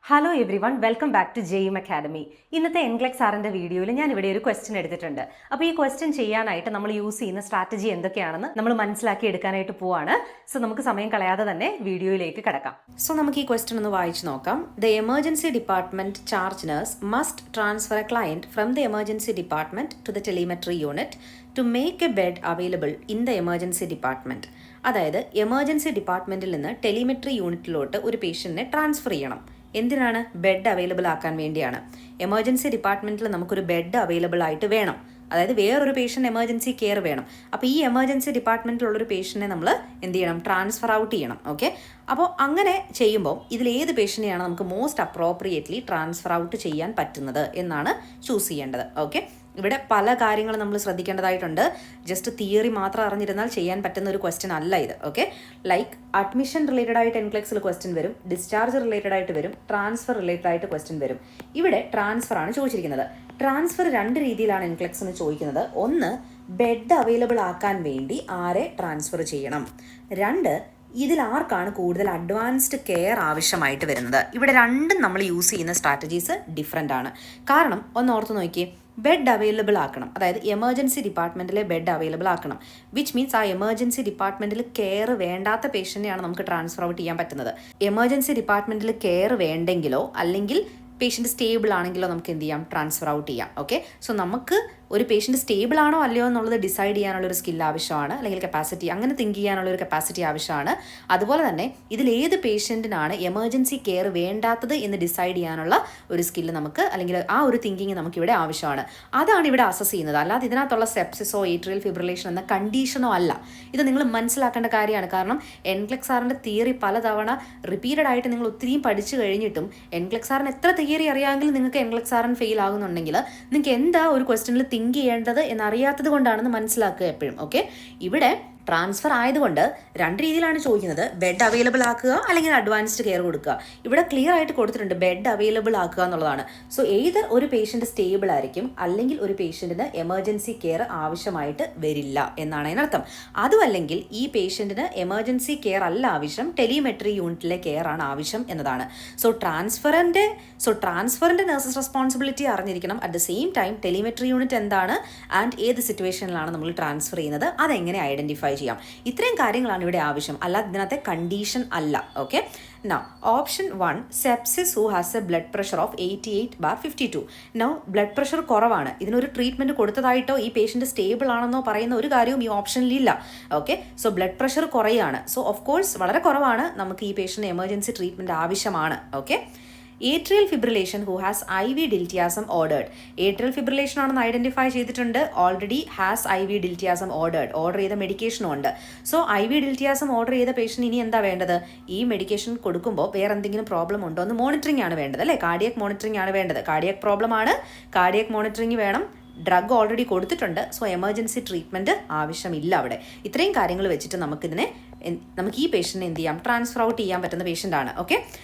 Hello everyone, welcome back to ജെയിം academy. ഇന്നത്തെ എൻഗ്ലെക് സാറിൻ്റെ വീഡിയോയിൽ ഞാൻ ഇവിടെ ഒരു ക്വസ്റ്റ്യൻ എടുത്തിട്ടുണ്ട്. അപ്പോൾ ഈ ക്വസ്റ്റ്യൻ ചെയ്യാനായിട്ട് നമ്മൾ യൂസ് ചെയ്യുന്ന സ്ട്രാറ്റജി എന്തൊക്കെയാണെന്ന് നമ്മൾ മനസ്സിലാക്കി എടുക്കാനായിട്ട് പോവാണ്. സോ നമുക്ക് സമയം കളയാതെ തന്നെ വീഡിയോയിലേക്ക് കിടക്കാം. സോ നമുക്ക് ഈ ക്വസ്റ്റ്യൻ ഒന്ന് വായിച്ചു നോക്കാം. The emergency department charge nurse must transfer a client from the emergency department to the telemetry unit to make a bed available in the emergency department. അതായത് എമർജൻസി ഡിപ്പാർട്ട്മെന്റിൽ നിന്ന് ടെലിമെട്രി യൂണിറ്റിലോട്ട് ഒരു പേഷ്യന്റിനെ ട്രാൻസ്ഫർ ചെയ്യണം. എന്തിനാണ്? ബെഡ് അവൈലബിൾ ആക്കാൻ വേണ്ടിയാണ്. Emergency ഡിപ്പാർട്ട്മെന്റിൽ നമുക്കൊരു ബെഡ് അവൈലബിൾ ആയിട്ട് വേണം. അതായത് വേറൊരു പേഷ്യൻ്റ് എമർജൻസി കെയർ വേണം. അപ്പോൾ ഈ എമർജൻസി ഡിപ്പാർട്ട്മെൻറ്റിലുള്ളൊരു പേഷ്യൻറ്റിനെ നമ്മൾ എന്ത് ചെയ്യണം? ട്രാൻസ്ഫർ ഔട്ട് ചെയ്യണം. ഓക്കെ, അപ്പോൾ അങ്ങനെ ചെയ്യുമ്പോൾ ഇതിലേത് പേഷ്യൻ്റെയാണ് നമുക്ക് മോസ്റ്റ് അപ്രോപ്രിയേറ്റ്ലി ട്രാൻസ്ഫർ ഔട്ട് ചെയ്യാൻ പറ്റുന്നത് എന്നാണ് ചൂസ് ചെയ്യേണ്ടത്. ഓക്കെ, ഇവിടെ പല കാര്യങ്ങളും നമ്മൾ ശ്രദ്ധിക്കേണ്ടതായിട്ടുണ്ട്. ജസ്റ്റ് തിയറി മാത്രം അറിഞ്ഞിരുന്നാൽ ചെയ്യാൻ പറ്റുന്ന ഒരു ക്വസ്റ്റ്യൻ അല്ല ഇത്. ഓക്കെ, ലൈക്ക് അഡ്മിഷൻ റിലേറ്റഡ് ആയിട്ട് എൻക്ലെക്സിൽ ക്വസ്റ്റ്യൻ വരും, ഡിസ്ചാർജ് റിലേറ്റഡ് ആയിട്ട് വരും, ട്രാൻസ്ഫർ റിലേറ്റഡ് ആയിട്ട് ക്വസ്റ്റ്യൻ വരും. ഇവിടെ ട്രാൻസ്ഫർ ആണ് ചോദിച്ചിരിക്കുന്നത്. ട്രാൻസ്ഫർ രണ്ട് രീതിയിലാണ് എൻക്ലെക്സിന് ചോദിക്കുന്നത്. ഒന്ന്, ബെഡ് അവൈലബിൾ ആക്കാൻ വേണ്ടി ആരെ ട്രാൻസ്ഫർ ചെയ്യണം. രണ്ട്, ഇതിൽ ആർക്കാണ് കൂടുതൽ അഡ്വാൻസ്ഡ് കെയർ ആവശ്യമായിട്ട് വരുന്നത്. ഇവിടെ രണ്ടും നമ്മൾ യൂസ് ചെയ്യുന്ന സ്ട്രാറ്റജീസ് ഡിഫറെൻ്റ് ആണ്. കാരണം ഒന്ന് ഓർത്ത് നോക്കിയേ, ബെഡ് അവൈലബിൾ ആക്കണം, അതായത് എമർജൻസി ഡിപ്പാർട്ട്മെൻറ്റിലെ ബെഡ് അവൈലബിൾ ആക്കണം. വിച്ച് മീൻസ് ആ എമർജൻസി ഡിപ്പാർട്ട്മെൻറ്റിൽ കെയർ വേണ്ടാത്ത പേഷ്യൻ്റെയാണ് നമുക്ക് ട്രാൻസ്ഫർ ഔട്ട് ചെയ്യാൻ പറ്റുന്നത്. എമർജൻസി ഡിപ്പാർട്ട്മെൻറ്റിൽ കെയർ വേണ്ടെങ്കിലോ അല്ലെങ്കിൽ പേഷ്യൻ്റ് സ്റ്റേബിൾ ആണെങ്കിലോ നമുക്ക് എന്ത് ചെയ്യാം? ട്രാൻസ്ഫർ ഔട്ട് ചെയ്യാം. ഓക്കെ, സോ നമുക്ക് ഒരു പേഷ്യൻ്റ് സ്റ്റേബിൾ ആണോ അല്ലയോ എന്നുള്ളത് ഡിസൈഡ് ചെയ്യാനുള്ളൊരു സ്കിൽ ആവശ്യമാണ്, അല്ലെങ്കിൽ കപ്പാസിറ്റി, അങ്ങനെ തിങ്ക് ചെയ്യാനുള്ളൊരു കപ്പാസിറ്റി ആവശ്യമാണ്. അതുപോലെ തന്നെ ഇതിലേത് പേഷ്യൻറ്റിനാണ് എമർജൻസി കെയർ വേണ്ടാത്തത് എന്ന് ഡിസൈഡ് ചെയ്യാനുള്ള ഒരു സ്കില്ല് നമുക്ക്, അല്ലെങ്കിൽ ആ ഒരു തിങ്കിങ് നമുക്കിവിടെ ആവശ്യമാണ്. അതാണ് ഇവിടെ അസസ് ചെയ്യുന്നത്. അല്ലാതെ ഇതിനകത്തുള്ള സെപ്സിസോ ഏട്രിയൽ ഫിബ്രിലേഷൻ എന്ന കണ്ടീഷനോ അല്ല. ഇത് നിങ്ങൾ മനസ്സിലാക്കേണ്ട കാര്യമാണ്. കാരണം എൻക്ലെക് സാറിൻ്റെ തിയറി പലതവണ റിപ്പീറ്റഡ് ആയിട്ട് നിങ്ങൾ ഒത്തിരിയും പഠിച്ചു കഴിഞ്ഞിട്ടും എൻക്ലെക് സാറിന് എത്ര തിയറി അറിയാമെങ്കിൽ നിങ്ങൾക്ക് എൻക്ലെക് സാറിന് ഫെയിൽ ആകുന്നുണ്ടെങ്കിൽ നിങ്ങൾക്ക് എന്താ ഒരു ക്വസ്റ്റ്യനിൽ തിങ്ക് ചെയ്യേണ്ടത് എന്നറിയാത്തത് കൊണ്ടാണെന്ന് മനസ്സിലാക്കുക എപ്പോഴും. ഓക്കെ, ഇവിടെ ട്രാൻസ്ഫർ ആയതുകൊണ്ട് രണ്ട് രീതിയിലാണ് ചോദിക്കുന്നത്. ബെഡ് അവൈലബിൾ ആക്കുക അല്ലെങ്കിൽ അഡ്വാൻസ്ഡ് കെയർ കൊടുക്കുക. ഇവിടെ ക്ലിയർ ആയിട്ട് കൊടുത്തിട്ടുണ്ട് ബെഡ് അവൈലബിൾ ആക്കുക എന്നുള്ളതാണ്. സോ ഏത് ഒരു പേഷ്യൻ്റ് സ്റ്റേബിൾ ആയിരിക്കും, അല്ലെങ്കിൽ ഒരു പേഷ്യൻറ്റിന് എമർജൻസി കെയർ ആവശ്യമായിട്ട് വരില്ല എന്നാണ് അതിനർത്ഥം. അതുമല്ലെങ്കിൽ ഈ പേഷ്യൻറ്റിന് എമർജൻസി കെയർ അല്ല ആവശ്യം, ടെലിമെട്രി യൂണിറ്റിലെ കെയർ ആണ് ആവശ്യം എന്നതാണ്. സോ ട്രാൻസ്ഫറിൻ്റെ നഴ്സസ് റെസ്പോൺസിബിലിറ്റി അറിഞ്ഞിരിക്കണം. At the same time telemetry unit എന്താണ് ആൻഡ് ഏത് സിറ്റുവേഷനിലാണ് നമ്മൾ ട്രാൻസ്ഫർ ചെയ്യുന്നത്, അതെങ്ങനെ ഐഡൻറ്റിഫൈ ചെയ്യാം. ഇത്രയും കാര്യങ്ങളാണ് ഇവിടെ ആവശ്യം, അല്ലാതെ ഇതിനകത്തെ കണ്ടീഷൻ അല്ല. Okay, now option 1, sepsis who has A blood pressure of 88/52. Now blood pressure കുറവാണ്, ഇതിനൊരു ട്രീറ്റ്മെൻറ്റ് കൊടുത്തതായിട്ടോ ഈ പേഷ്യൻ്റ് സ്റ്റേബിൾ ആണെന്നോ പറയുന്ന ഒരു കാര്യവും ഈ ഓപ്ഷനിലില്ല. ഓക്കെ, സോ ബ്ലഡ് പ്രഷർ കുറയാണ്. സോ ഓഫ് കോഴ്സ് വളരെ കുറവാണ്, നമുക്ക് ഈ പേഷ്യൻ്റ് എമർജൻസി ട്രീറ്റ്മെൻറ്റ് ആവശ്യമാണ്. Okay, atrial fibrillation who has IV diltiazem ordered. Atrial fibrillation ആണെന്ന് ഐഡൻറ്റിഫൈ ചെയ്തിട്ടുണ്ട്. Already has IV diltiazem order ചെയ്ത മെഡിക്കേഷനും ഉണ്ട്. സോ IV ഡിൽറ്റിയാസം ഓർഡർ ചെയ്ത പേഷ്യൻ്റ് ഇനി എന്താ വേണ്ടത്? ഈ മെഡിക്കേഷൻ കൊടുക്കുമ്പോൾ വേറെ എന്തെങ്കിലും പ്രോബ്ലം ഉണ്ടോ എന്ന് മോണിറ്ററിംഗ് ആണ് വേണ്ടത്, അല്ലേ? കാർഡിയക് മോണിറ്ററിംഗ് ആണ് വേണ്ടത്. കാർഡിയക് പ്രോബ്ലം ആണ്, കാർഡിയക് മോണിറ്ററിംഗ് വേണം. ഡ്രഗ് ഓൾറെഡി കൊടുത്തിട്ടുണ്ട്. സോ എമർജൻസി ട്രീറ്റ്മെൻറ്റ് ആവശ്യമില്ല അവിടെ. ഇത്രയും കാര്യങ്ങൾ വെച്ചിട്ട് നമുക്ക് ഈ പേഷ്യൻറ്റിനെ എന്ത് ചെയ്യാം? ട്രാൻസ്ഫർ ഔട്ട് ചെയ്യാൻ പറ്റുന്ന പേഷ്യൻ്റ് ആണ്. Okay,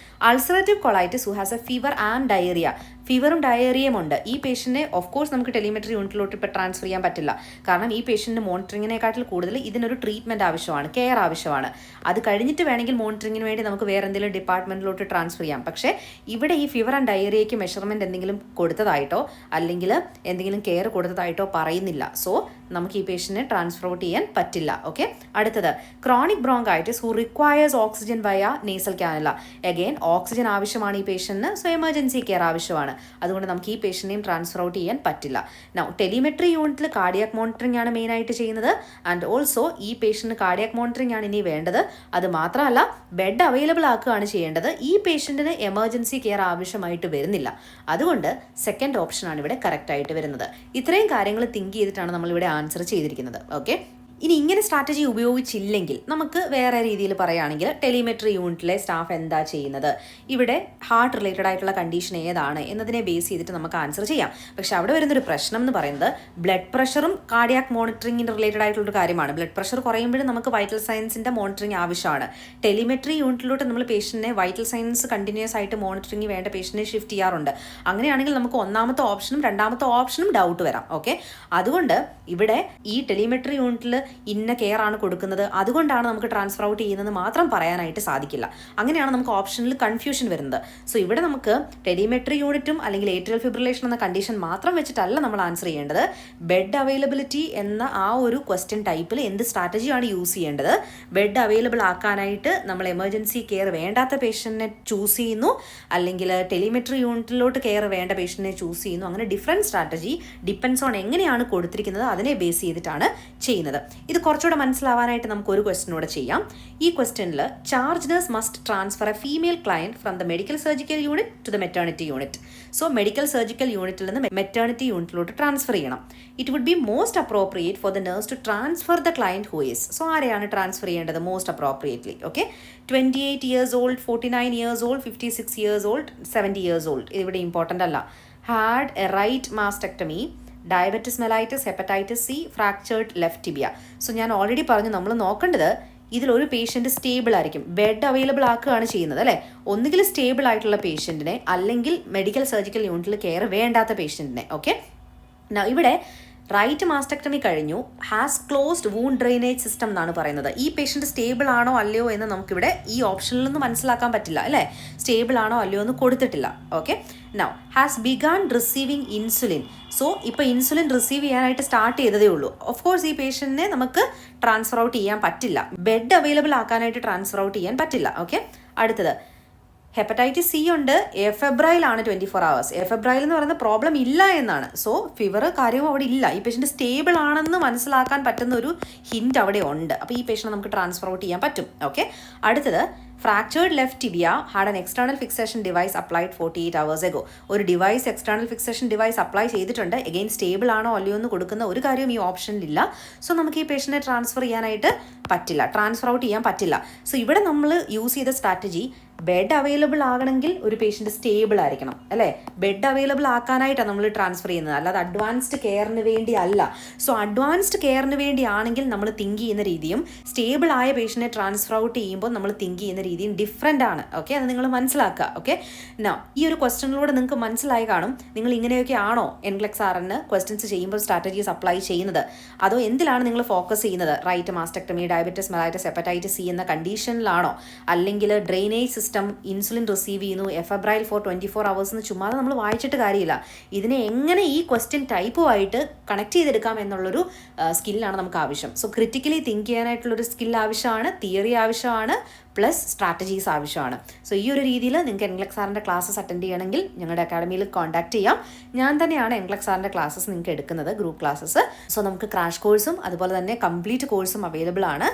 ulcerative colitis who has a fever and diarrhoea. ഫീവറും ഡയറിയയും ഉണ്ട്. ഈ പേഷ്യൻറ്റിനെ ഓഫ് കോഴ്സ് നമുക്ക് ടെലിമെട്രി യൂണിറ്റിലോട്ട് ഇപ്പോൾ ട്രാൻസ്ഫർ ചെയ്യാൻ പറ്റില്ല. കാരണം ഈ പേഷ്യൻറ്റിന് മോണിറ്ററിങ്ങിനെക്കാട്ടിൽ കൂടുതൽ ഇതിനൊരു ട്രീറ്റ്മെൻറ്റ് ആവശ്യമാണ്, കെയർ ആവശ്യമാണ്. അത് കഴിഞ്ഞിട്ട് വേണമെങ്കിൽ മോണിറ്ററിങ്ങിന് വേണ്ടി നമുക്ക് വേറെ എന്തെങ്കിലും ഡിപ്പാർട്ട്മെൻറ്റിലോട്ട് ട്രാൻസ്ഫർ ചെയ്യാം. പക്ഷേ ഇവിടെ ഈ ഫീവർ ആൻഡ് ഡയറിയയ്ക്ക് മെഷർമെൻറ്റ് എന്തെങ്കിലും കൊടുത്തതായിട്ടോ അല്ലെങ്കിൽ എന്തെങ്കിലും കെയർ കൊടുത്തതായിട്ടോ പറയുന്നില്ല. സോ നമുക്ക് ഈ പേഷ്യൻറ്റിനെ ട്രാൻസ്ഫർ ഔട്ട് ചെയ്യാൻ പറ്റില്ല. ഓക്കെ, അടുത്തത് chronic bronchitis who requires oxygen വയ നേസൽ കാനുല. അഗെയിൻ ഓക്സിജൻ ആവശ്യമാണ് ഈ പേഷ്യൻറ്റിന്. സോ എമർജൻസി കെയർ ആവശ്യമാണ്. അതുകൊണ്ട് നമുക്ക് ഈ പേഷ്യൻറ്റിനെയും ട്രാൻസ്ഫർ ഔട്ട് ചെയ്യാൻ പറ്റില്ല. നൗ ടെലിമെട്രി യൂണിറ്റിൽ കാർഡിയാക് മോണിറ്ററിംഗ് ആണ് മെയിനായിട്ട് ചെയ്യുന്നത്. ആൻഡ് ഓൾസോ ഈ പേഷ്യൻറ്റിന് കാർഡിയാക് മോണിറ്ററിംഗ് ആണ് ഇനി വേണ്ടത്. അത് മാത്രമല്ല ബെഡ് അവൈലബിൾ ആക്കുകയാണ് ചെയ്യേണ്ടത്. ഈ പേഷ്യൻറ്റിന് എമർജൻസി കെയർ ആവശ്യമായിട്ട് വരുന്നില്ല. അതുകൊണ്ട് സെക്കൻഡ് ഓപ്ഷനാണ് ഇവിടെ കറക്റ്റായിട്ട് വരുന്നത്. ഇത്രയും കാര്യങ്ങൾ തിങ്ക് ചെയ്തിട്ടാണ് നമ്മളിവിടെ ആൻസർ ചെയ്തിരിക്കുന്നത്. ഓക്കെ, ഇനി ഇങ്ങനെ സ്ട്രാറ്റജി ഉപയോഗിച്ചില്ലെങ്കിൽ നമുക്ക് വേറെ രീതിയിൽ പറയുകയാണെങ്കിൽ ടെലിമെട്രി യൂണിറ്റിലെ സ്റ്റാഫ് എന്താ ചെയ്യുന്നത്, ഇവിടെ ഹാർട്ട് റിലേറ്റഡ് ആയിട്ടുള്ള കണ്ടീഷൻ ഏതാണ് എന്നതിനെ ബേസ് ചെയ്തിട്ട് നമുക്ക് ആൻസർ ചെയ്യാം. പക്ഷെ അവിടെ വരുന്നൊരു പ്രശ്നം എന്ന് പറയുന്നത് ബ്ലഡ് പ്രഷറും കാർഡിയാക് മോണിറ്ററിംഗിന് റിലേറ്റഡ് ആയിട്ടുള്ളൊരു കാര്യമാണ്. ബ്ലഡ് പ്രഷർ കുറയുമ്പോഴും നമുക്ക് വൈറ്റൽ സയൻസിൻ്റെ മോണിറ്ററിംഗ് ആവശ്യമാണ്. ടെലിമെട്രി യൂണിറ്റിലോട്ട് നമ്മൾ പേഷ്യൻറ്റിനെ വൈറ്റൽ സയൻസ് കണ്ടിന്യൂസ് ആയിട്ട് മോണിറ്ററിംഗ് വേണ്ട പേഷ്യൻറ്റിനെ ഷിഫ്റ്റ് ചെയ്യാറുണ്ട്. അങ്ങനെയാണെങ്കിൽ നമുക്ക് ഒന്നാമത്തെ ഓപ്ഷനും രണ്ടാമത്തെ ഓപ്ഷനും ഡൗട്ട് വരാം. ഓക്കെ, അതുകൊണ്ട് ഇവിടെ ഈ ടെലിമെട്രി യൂണിറ്റിൽ ഇന്ന കെയർ ആണ് കൊടുക്കുന്നത്, അതുകൊണ്ടാണ് നമുക്ക് ട്രാൻസ്ഫർ ഔട്ട് ചെയ്യുന്നത് മാത്രം പറയാനായിട്ട് സാധിക്കില്ല. അങ്ങനെയാണ് നമുക്ക് ഓപ്ഷനിൽ കൺഫ്യൂഷൻ വരുന്നത്. സോ ഇവിടെ നമുക്ക് ടെലിമെട്രി യൂണിറ്റും അല്ലെങ്കിൽ ഏട്രിയൽ ഫിബ്രിലേഷൻ എന്ന കണ്ടീഷൻ മാത്രം വെച്ചിട്ടല്ല നമ്മൾ ആൻസർ ചെയ്യേണ്ടത്. ബെഡ് അവൈലബിലിറ്റി എന്ന ആ ഒരു ക്വസ്റ്റ്യൻ ടൈപ്പിൽ എന്ത് സ്ട്രാറ്റജിയാണ് യൂസ് ചെയ്യേണ്ടത്, ബെഡ് അവൈലബിൾ ആക്കാനായിട്ട് നമ്മൾ എമർജൻസി കെയർ വേണ്ടാത്ത പേഷ്യൻറ്റിനെ ചൂസ് ചെയ്യുന്നു, അല്ലെങ്കിൽ ടെലിമെട്രി യൂണിറ്റിലോട്ട് കെയർ വേണ്ട പേഷ്യൻറ്റിനെ ചൂസ് ചെയ്യുന്നു. അങ്ങനെ ഡിഫറെൻറ്റ് സ്ട്രാറ്റജി ഡിപ്പെൻഡ്സ് ഓൺ എങ്ങനെയാണ് കൊടുത്തിരിക്കുന്നത് അതിനെ ബേസ് ചെയ്തിട്ടാണ് ചെയ്യുന്നത്. ഇത് കുറച്ചുകൂടെ മനസ്സിലാവാനായിട്ട് നമുക്ക് ഒരു ക്വസ്റ്റ്യൻ കൂടെ ചെയ്യാം. ഈ ക്വസ്റ്റ്യനിൽ charge nurse must transfer a female client from the medical surgical unit to the maternity unit. So medical surgical യൂണിറ്റിൽ നിന്ന് മെറ്റേണിറ്റി യൂണിറ്റിലോട്ട് ട്രാൻസ്ഫർ ചെയ്യണം. It would be most appropriate for the nurse to transfer the client who is. So ആരെയാണ് transfer ചെയ്യേണ്ടത് most appropriately? Okay, 28 years old, 49 years old, 56 years old, 70 years old. ഇവിടെ important അല്ല. Had a right mastectomy, diabetes mellitus, hepatitis C, fractured left tibia. So ഞാൻ already പറഞ്ഞു, നമ്മൾ നോക്കേണ്ടത് ഇതിലൊരു patient stable ആയിരിക്കും, ബെഡ് അവൈലബിൾ ആക്കുകയാണ് ചെയ്യുന്നത് അല്ലേ. ഒന്നുകിൽ സ്റ്റേബിൾ ആയിട്ടുള്ള പേഷ്യൻറ്റിനെ, അല്ലെങ്കിൽ മെഡിക്കൽ സർജിക്കൽ യൂണിറ്റിൽ കെയർ വേണ്ടാത്ത പേഷ്യൻറ്റിനെ. ഓക്കെ, ഇവിടെ റൈറ്റ് മാസ്റ്റക്ടമി കഴിഞ്ഞു, has closed wound drainage system എന്നാണ് പറയുന്നത്. ഈ പേഷ്യൻറ്റ് സ്റ്റേബിൾ ആണോ അല്ലയോ എന്ന് നമുക്കിവിടെ ഈ ഓപ്ഷനിൽ നിന്ന് മനസ്സിലാക്കാൻ പറ്റില്ല അല്ലേ. സ്റ്റേബിൾ ആണോ അല്ലയോ എന്ന് കൊടുത്തിട്ടില്ല. Okay, now has began receiving insulin. So ഇപ്പോൾ ഇൻസുലിൻ റിസീവ് ചെയ്യാനായിട്ട് സ്റ്റാർട്ട് ചെയ്തതേ ഉള്ളൂ. ഓഫ് കോഴ്സ് ഈ പേഷ്യൻറ്റിനെ നമുക്ക് ട്രാൻസ്ഫർ ഔട്ട് ചെയ്യാൻ പറ്റില്ല, ബെഡ് അവൈലബിൾ ആക്കാനായിട്ട് ട്രാൻസ്ഫർ ഔട്ട് ചെയ്യാൻ പറ്റില്ല. ഓക്കെ, അടുത്തത് ഹെപ്പറ്റൈറ്റിസ് സി ഉണ്ട്, എഫെബ്രൈൽ ആണ് 24 hours. എഫെബ്രൈൽ എന്ന് പറയുന്ന പ്രോബ്ലം ഇല്ല എന്നാണ്. സോ ഫീവർ കാര്യവും അവിടെ ഇല്ല. ഈ പേഷ്യൻറ്റ് സ്റ്റേബിൾ ആണെന്ന് മനസ്സിലാക്കാൻ പറ്റുന്ന ഒരു ഹിൻറ്റ് അവിടെ ഉണ്ട്. അപ്പോൾ ഈ പേഷ്യൻറ്റ് നമുക്ക് ട്രാൻസ്ഫർ ഔട്ട് ചെയ്യാൻ പറ്റും. ഓക്കെ, അടുത്തത് fractured left tibia had an external fixation device applied 48 hours ago. ഒരു device, external fixation device apply ചെയ്തിട്ടുണ്ട്. എഗെയിൻ സ്റ്റേബിൾ ആണോ അല്ലയോ എന്ന് കൊടുക്കുന്ന ഒരു കാര്യവും ഈ ഓപ്ഷനിലില്ല. സോ നമുക്ക് ഈ പേഷ്യൻറ്റിനെ ട്രാൻസ്ഫർ ചെയ്യാനായിട്ട് പറ്റില്ല, ട്രാൻസ്ഫർ ഔട്ട് ചെയ്യാൻ പറ്റില്ല. സോ ഇവിടെ നമ്മൾ യൂസ് ചെയ്ത സ്ട്രാറ്റജി, ബെഡ് അവൈലബിൾ ആകണമെങ്കിൽ ഒരു പേഷ്യൻറ്റ് സ്റ്റേബിൾ ആയിരിക്കണം അല്ലേ. ബെഡ് അവൈലബിൾ ആക്കാനായിട്ടാണ് നമ്മൾ ട്രാൻസ്ഫർ ചെയ്യുന്നത്, അല്ലാതെ അഡ്വാൻസ്ഡ് കെയറിന് വേണ്ടി അല്ല. സോ അഡ്വാൻസ്ഡ് കെയറിന് വേണ്ടിയാണെങ്കിൽ നമ്മൾ തിങ്ക് ചെയ്യുന്ന രീതിയും സ്റ്റേബിൾ ആയ പേഷ്യൻറ്റിനെ ട്രാൻസ്ഫർ ഔട്ട് ചെയ്യുമ്പോൾ നമ്മൾ തിങ്ക് ചെയ്യുന്ന രീതിയും ഡിഫറെൻ്റ് ആണ്. ഓക്കെ, അത് നിങ്ങൾ മനസ്സിലാക്കുക. ഓക്കെ, നൗ ഈ ഒരു ക്വസ്റ്റ്യനിലൂടെ നിങ്ങൾക്ക് മനസ്സിലായി കാണും, നിങ്ങൾ ഇങ്ങനെയൊക്കെ ആണോ NCLEX RN ക്വസ്റ്റ്യൻസ് ചെയ്യുമ്പോൾ സ്ട്രാറ്റജീസ് അപ്ലൈ ചെയ്യുന്നത്, അതോ എന്തിലാണ് നിങ്ങൾ ഫോക്കസ് ചെയ്യുന്നത്? Right mastectomy, diabetes mellitus, hepatitis C എന്ന കണ്ടീഷനിലാണോ, അല്ലെങ്കിൽ ഡ്രെയിനേജ് സിസ്റ്റം, ഇൻസുലിൻ റിസീവ് ചെയ്യുന്നു, എഫെബ്രൈൽ ഫോർ 24 hours എന്ന് ചുമ്മാതെ നമ്മൾ വായിച്ചിട്ട് കാര്യമില്ല. ഇതിനെ എങ്ങനെ ഈ ക്വസ്റ്റ്യൻ ടൈപ്പുമായിട്ട് കണക്ട് ചെയ്തെടുക്കാം എന്നുള്ളൊരു സ്കില്ലാണ് നമുക്ക് ആവശ്യം. സോ ക്രിറ്റിക്കലി തിങ്ക് ചെയ്യാനായിട്ടുള്ളൊരു സ്കിൽ ആവശ്യമാണ്, തിയറി ആവശ്യമാണ്, പ്ലസ് സ്ട്രാറ്റജീസ് ആവശ്യമാണ്. സോ ഈ ഒരു രീതിയിൽ നിങ്ങൾക്ക് NCLEX RN ക്ലാസ്സസ് അറ്റൻഡ് ചെയ്യണമെങ്കിൽ ഞങ്ങളുടെ അക്കാഡമിയിൽ കോൺടാക്ട് ചെയ്യാം. ഞാൻ തന്നെയാണ് NCLEX RN ക്ലാസ്സസ് നിങ്ങൾക്ക് എടുക്കുന്നത്, ഗ്രൂപ്പ് ക്ലാസ്സസ്. സോ നമുക്ക് ക്രാഷ് കോഴ്സും അതുപോലെ തന്നെ കംപ്ലീറ്റ് കോഴ്സും അവൈലബിൾ ആണ്.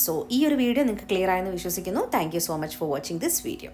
സോ ഈ ഒരു വീഡിയോ നിങ്ങൾക്ക് ക്ലിയർ ആയെന്ന് വിശ്വസിക്കുന്നു. Thank you so much for watching this video.